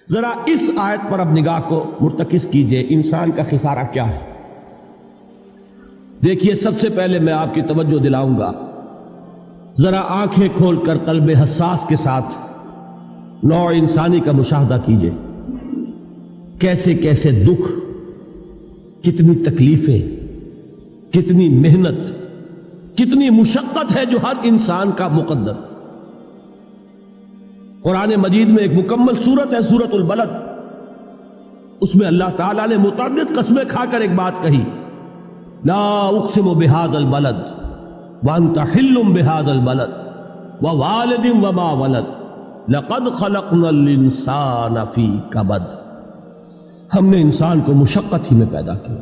ذرا اس آیت پر اب نگاہ کو مرتکز کیجئے، انسان کا خسارہ کیا ہے؟ دیکھیے، سب سے پہلے میں آپ کی توجہ دلاؤں گا، ذرا آنکھیں کھول کر قلب حساس کے ساتھ نوع انسانی کا مشاہدہ کیجئے، کیسے کیسے دکھ، کتنی تکلیفیں، کتنی محنت، کتنی مشقت ہے جو ہر انسان کا مقدر۔ قرآن مجید میں ایک مکمل سورت ہے، سورت البلد، اس میں اللہ تعالیٰ نے متعدد قسمیں کھا کر ایک بات کہی، لا اقسم بہذا البلد وانت حل بہذا البلد ووالد وما ولد لقد خلقنا الانسان فی کبد۔ ہم نے انسان کو مشقت ہی میں پیدا کیا،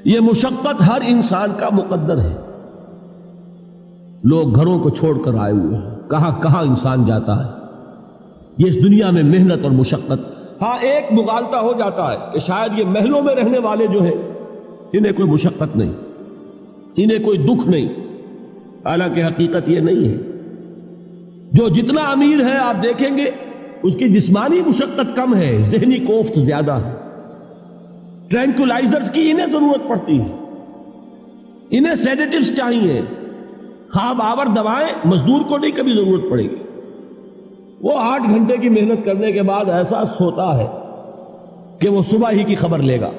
یہ مشقت ہر انسان کا مقدر ہے۔ لوگ گھروں کو چھوڑ کر آئے ہوئے ہیں، کہاں کہاں انسان جاتا ہے، یہ اس دنیا میں محنت اور مشقت۔ ہاں، ایک مغالطہ ہو جاتا ہے کہ شاید یہ محلوں میں رہنے والے جو ہیں انہیں کوئی مشقت نہیں، انہیں کوئی دکھ نہیں، حالانکہ حقیقت یہ نہیں ہے۔ جو جتنا امیر ہے آپ دیکھیں گے اس کی جسمانی مشقت کم ہے، ذہنی کوفت زیادہ ہے۔ ٹرینکولائزرز کی انہیں ضرورت پڑتی ہے، انہیں سیڈیٹیوز چاہیے، خواب آور دوائیں مزدور کو نہیں کبھی ضرورت پڑے گی۔ وہ 8 گھنٹے کی محنت کرنے کے بعد احساس ہوتا ہے کہ وہ صبح ہی کی خبر لے گا۔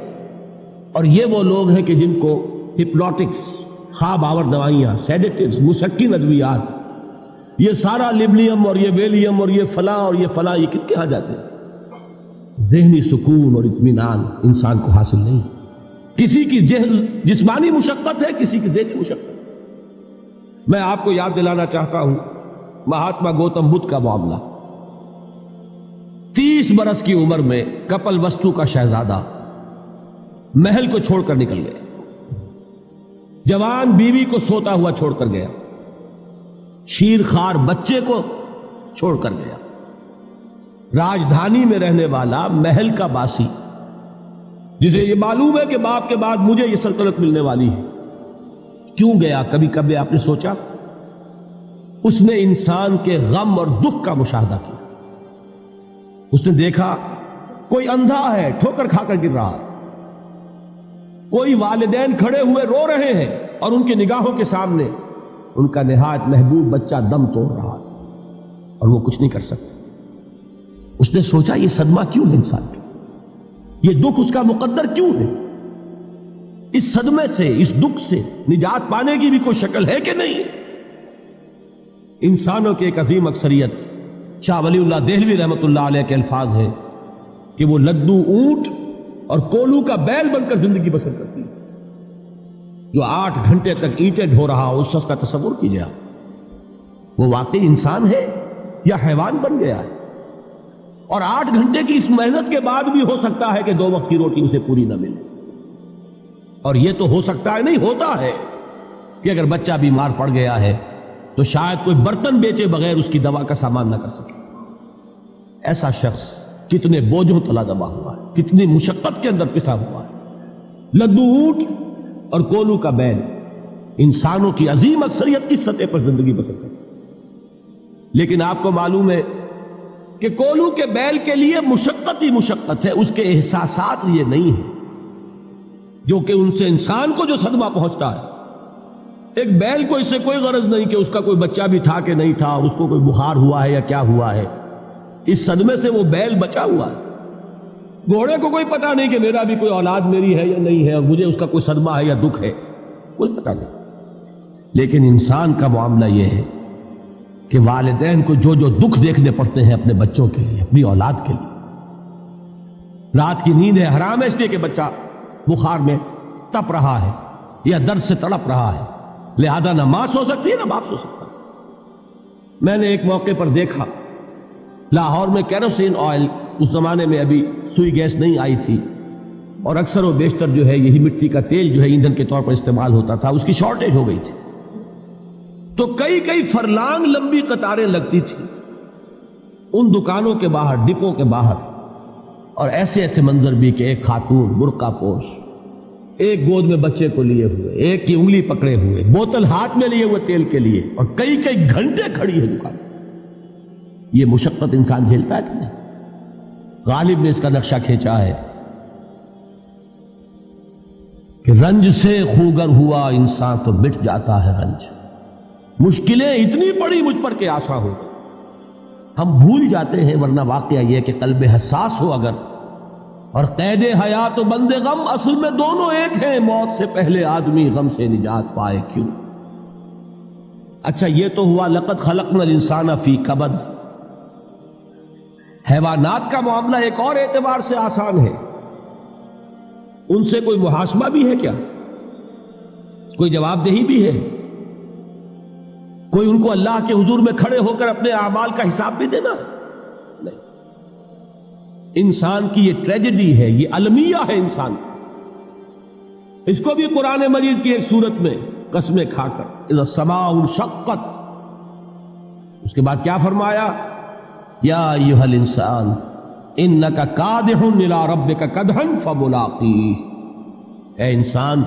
اور یہ وہ لوگ ہیں کہ جن کو ہپنوٹکس، خواب آور دوائیاں، سیڈیٹیوز، مسکن ادویات، یہ سارا لیبنیم اور یہ ویلیم اور یہ فلاں اور یہ فلاں، یہ کہاں جاتے ہیں؟ ذہنی سکون اور اطمینان انسان کو حاصل نہیں۔ کسی کی جسمانی مشقت ہے، کسی کی ذہنی مشقت۔ میں آپ کو یاد دلانا چاہتا ہوں مہاتما گوتم بدھ کا معاملہ۔ 30 برس کی عمر میں کپل وستو کا شہزادہ محل کو چھوڑ کر نکل گیا، جوان بیوی کو سوتا ہوا چھوڑ کر گیا، شیر خوار بچے کو چھوڑ کر گیا، راجدھانی میں رہنے والا محل کا باسی، جسے یہ معلوم ہے کہ باپ کے بعد مجھے یہ سلطنت ملنے والی ہے، کیوں گیا؟ کبھی کبھی آپ نے سوچا؟ اس نے انسان کے غم اور دکھ کا مشاہدہ کیا۔ اس نے دیکھا کوئی اندھا ہے، ٹھوکر کھا کر گر رہا ہے، کوئی والدین کھڑے ہوئے رو رہے ہیں اور ان کی نگاہوں کے سامنے ان کا نہایت محبوب بچہ دم توڑ رہا ہے اور وہ کچھ نہیں کر سکتا۔ اس نے سوچا یہ صدمہ کیوں ہے انسان کا، یہ دکھ اس کا مقدر کیوں ہے؟ اس صدمے سے، اس دکھ سے نجات پانے کی بھی کوئی شکل ہے کہ نہیں؟ انسانوں کی ایک عظیم اکثریت، شاہ ولی اللہ دہلوی رحمۃ اللہ علیہ کے الفاظ ہیں کہ وہ لدو اونٹ اور کولو کا بیل بن کر زندگی بسر کرتی ہے۔ جو 8 گھنٹے تک اینٹیں ڈھو رہا ہو، اس شخص کا تصور کیجیے آپ، وہ واقعی انسان ہے یا حیوان بن گیا ہے؟ اور 8 گھنٹے کی اس محنت کے بعد بھی ہو سکتا ہے کہ 2 وقت کی روٹی اسے پوری نہ ملے۔ اور یہ تو ہو سکتا ہے، نہیں ہوتا ہے کہ اگر بچہ بیمار پڑ گیا ہے تو شاید کوئی برتن بیچے بغیر اس کی دوا کا سامان نہ کر سکے۔ ایسا شخص کتنے بوجھوں تلا دبا ہوا ہے، کتنی مشقت کے اندر پسا ہوا ہے۔ لدو اونٹ اور کولو کا بیل، انسانوں کی عظیم اکثریت اس سطح پر زندگی بسر کرتی ہے۔ لیکن آپ کو معلوم ہے کہ کولو کے بیل کے لیے مشقت ہی مشقت ہے، اس کے احساسات یہ نہیں ہیں جو کہ ان سے انسان کو جو صدمہ پہنچتا ہے۔ ایک بیل کو اس سے کوئی غرض نہیں کہ اس کا کوئی بچہ بھی تھا کہ نہیں تھا، اس کو کوئی بخار ہوا ہے یا کیا ہوا ہے، اس صدمے سے وہ بیل بچا ہوا ہے۔ گھوڑے کو کوئی پتہ نہیں کہ میرا بھی کوئی اولاد میری ہے یا نہیں ہے، اور مجھے اس کا کوئی صدمہ ہے یا دکھ ہے، کوئی پتہ نہیں۔ لیکن انسان کا معاملہ یہ ہے کہ والدین کو جو جو دکھ دیکھنے پڑتے ہیں اپنے بچوں کے لیے، اپنی اولاد کے لیے۔ رات کی نیند ہے حرام ہے اس لیے کہ بچہ بخار میں تپ رہا ہے یا درد سے تڑپ رہا ہے، لہذا نہ ماں سو سکتی ہے نہ باپ سو سکتا۔ میں نے ایک موقع پر دیکھا، لاہور میں کیروسین آئل، اس زمانے میں ابھی سوئی گیس نہیں آئی تھی، اور اکثر و بیشتر جو ہے یہی مٹی کا تیل جو ہے ایندھن کے طور پر استعمال ہوتا تھا، اس کی شارٹیج ہو گئی تھی۔ تو کئی فرلانگ لمبی قطاریں لگتی تھی ان دکانوں کے باہر، ڈپوں کے باہر، اور ایسے ایسے منظر بھی کہ ایک خاتون برقع پوش، ایک گود میں بچے کو لیے ہوئے، ایک کی انگلی پکڑے ہوئے، بوتل ہاتھ میں لیے ہوئے تیل کے لیے، اور کئی گھنٹے کھڑی ہے دکان۔ یہ مشقت انسان جھیلتا ہے کہ نہیں؟ غالب نے اس کا نقشہ کھینچا ہے کہ رنج سے خوگر ہوا انسان تو مٹ جاتا ہے رنج. مشکلیں اتنی پڑی مجھ پر کہ آسا ہو. ہم بھول جاتے ہیں، ورنہ واقعہ یہ کہ قلب حساس ہو اگر اور قید حیات و بند غم، اصل میں دونوں ایک ہیں. موت سے پہلے آدمی غم سے نجات پائے کیوں. اچھا یہ تو ہوا لقد خلقنا الانسان فی کبد. حیوانات کا معاملہ ایک اور اعتبار سے آسان ہے. ان سے کوئی محاسبہ بھی ہے کیا؟ کوئی جواب دہی بھی ہے؟ کوئی ان کو اللہ کے حضور میں کھڑے ہو کر اپنے اعمال کا حساب بھی دینا؟ نہیں. انسان کی یہ ٹریجڈی ہے، یہ المیہ ہے انسان. اس کو بھی قرآن مجید کی ایک سورت میں قسمیں کھا کر اذا السماء انشقت، اس کے بعد کیا فرمایا؟ یا ایھا الانسان انک کادح الی ربک کدحا فملاقیہ. اے انسان،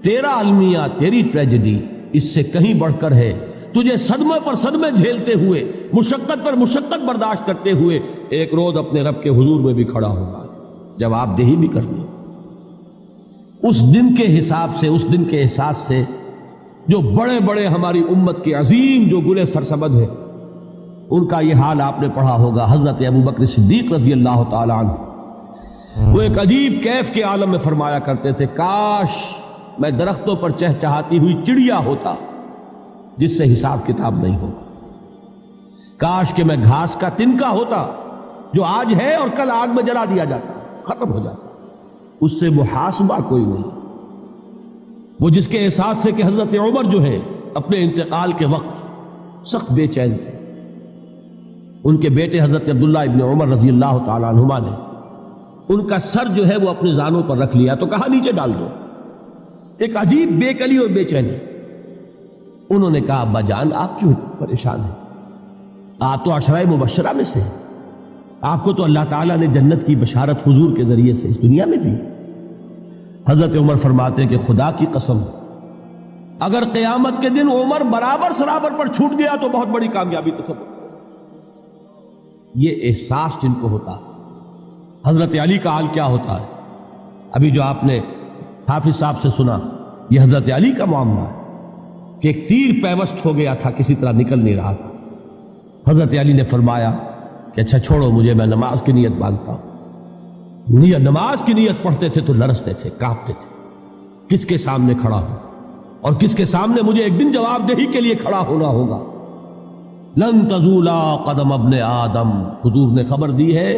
تیرا المیہ، تیری ٹریجڈی اس سے کہیں بڑھ کر ہے. تجھے صدمے پر صدمے جھیلتے ہوئے، مشقت پر مشقت برداشت کرتے ہوئے ایک روز اپنے رب کے حضور میں بھی کھڑا ہوگا، جواب دہی بھی کرنی. اس دن کے حساب سے، اس دن کے احساس سے جو بڑے بڑے ہماری امت کے عظیم جو گلے سرسبد ہیں، ان کا یہ حال آپ نے پڑھا ہوگا. حضرت ابوبکر صدیق رضی اللہ تعالی عنہ وہ ایک عجیب کیف کے عالم میں فرمایا کرتے تھے، کاش میں درختوں پر چہچہاتی ہوئی چڑیا ہوتا جس سے حساب کتاب نہیں ہوگا. کاش کہ میں گھاس کا تنکا ہوتا جو آج ہے اور کل آگ میں جلا دیا جاتا، ختم ہو جاتا، اس سے محاسبہ کوئی نہیں. وہ جس کے احساس سے کہ حضرت عمر جو ہے اپنے انتقال کے وقت سخت بے چین تھے. ان کے بیٹے حضرت عبداللہ ابن عمر رضی اللہ تعالی عنہما نے ان کا سر جو ہے وہ اپنے زانوں پر رکھ لیا تو کہا نیچے ڈال دو. ایک عجیب بے کلی اور بے چینی. انہوں نے کہا ابا جان آپ کیوں پریشان ہیں؟ آپ تو عشرہ مبشرہ میں سے ہیں. آپ کو تو اللہ تعالیٰ نے جنت کی بشارت حضور کے ذریعے سے اس دنیا میں دی. حضرت عمر فرماتے ہیں کہ خدا کی قسم اگر قیامت کے دن عمر برابر سرابر پر چھوٹ گیا تو بہت بڑی کامیابی تصور. یہ احساس جن کو ہوتا ہے. حضرت علی کا حال کیا ہوتا ہے؟ ابھی جو آپ نے حافظ صاحب سے سنا، یہ حضرت علی کا معاملہ ہے کہ ایک تیر پیوست ہو گیا تھا، کسی طرح نکل نہیں رہا تھا. حضرت علی نے فرمایا کہ اچھا چھوڑو مجھے، میں نماز کی نیت باندھتا ہوں. نماز کی نیت پڑھتے تھے تو لرزتے تھے، کانپتے تھے. کس کے سامنے کھڑا ہوں اور کس کے سامنے مجھے ایک دن جواب دہی کے لیے کھڑا ہونا ہوگا. لن تزولا قدم ابن آدم، حضور نے خبر دی ہے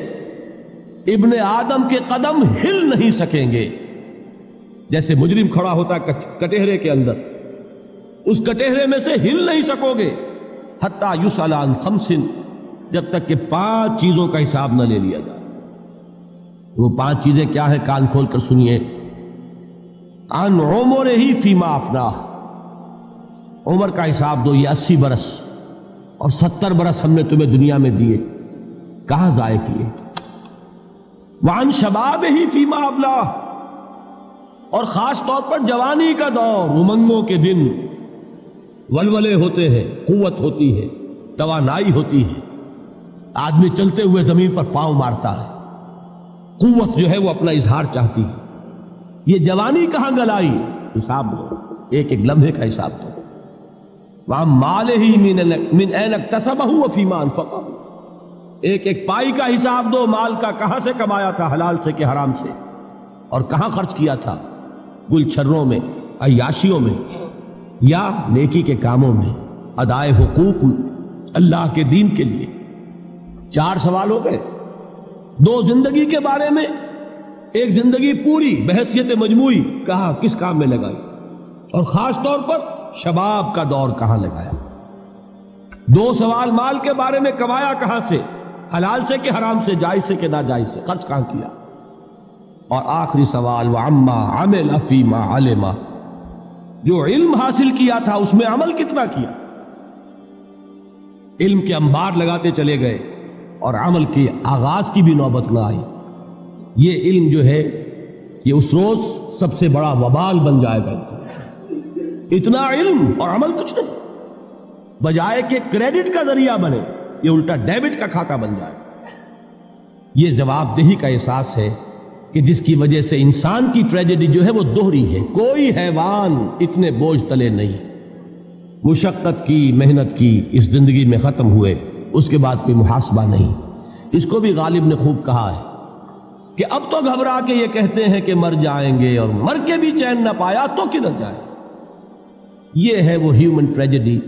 ابن آدم کے قدم ہل نہیں سکیں گے. جیسے مجرم کھڑا ہوتا ہے کٹہرے کے اندر، اس کٹہرے میں سے ہل نہیں سکو گے حتی یسأل عن خمس، جب تک کہ 5 چیزوں کا حساب نہ لے لیا جائے. وہ 5 چیزیں کیا ہے؟ کان کھول کر سنیے. عن عمرہ فیما افناہ، عمر کا حساب دو. یہ 80 برس اور 70 برس ہم نے تمہیں دنیا میں دیے، کہاں ضائع کیے؟ وعن شبابہ فیما ابلاہ، اور خاص طور پر جوانی کا دور، امنگوں کے دن، ولولے ہوتے ہیں، قوت ہوتی ہے، توانائی ہوتی ہے، آدمی چلتے ہوئے زمین پر پاؤں مارتا ہے، قوت جو ہے وہ اپنا اظہار چاہتی ہے. یہ جوانی کہاں گلائی؟ حساب دو، ایک ایک لمحے کا حساب دو. وَعَن مَالِهِ مِنْ أَيْنَ اكْتَسَبَهُ وَفِيمَا أَنْفَقَهُ، ایک ایک پائی کا حساب دو. مال کا کہاں سے کمایا تھا، حلال سے کہ حرام سے، اور کہاں خرچ کیا تھا، گل چھروں میں، عیاشیوں میں، یا نیکی کے کاموں میں، ادائے حقوق اللہ کے دین کے لیے. 4 سوال ہو گئے. 2 زندگی کے بارے میں، ایک زندگی پوری بحیثیت مجموعی کہاں کس کام میں لگائی، اور خاص طور پر شباب کا دور کہاں لگایا. 2 سوال مال کے بارے میں، کمایا کہاں سے، حلال سے کہ حرام سے، جائز سے کہ ناجائز سے، خرچ کہاں کیا. اور آخری سوال وَعَمَّا عَمِلَ فِيمَا عَلِمَ، جو علم حاصل کیا تھا اس میں عمل کتنا کیا. علم کے انبار لگاتے چلے گئے اور عمل کے آغاز کی بھی نوبت نہ آئی. یہ علم جو ہے یہ اس روز سب سے بڑا وبال بن جائے گا. اتنا علم اور عمل کچھ نہیں، بجائے کہ کریڈٹ کا ذریعہ بنے یہ الٹا ڈیبٹ کا کھاتا بن جائے. یہ جواب دہی کا احساس ہے کہ جس کی وجہ سے انسان کی ٹریجڈی جو ہے وہ دوہری ہے. کوئی حیوان اتنے بوجھ تلے نہیں. مشقت کی، محنت کی، اس زندگی میں ختم ہوئے، اس کے بعد کوئی محاسبہ نہیں. اس کو بھی غالب نے خوب کہا ہے کہ اب تو گھبرا کے یہ کہتے ہیں کہ مر جائیں گے، اور مر کے بھی چین نہ پایا تو کدھر جائیں. یہ ہے وہ ہیومن ٹریجڈی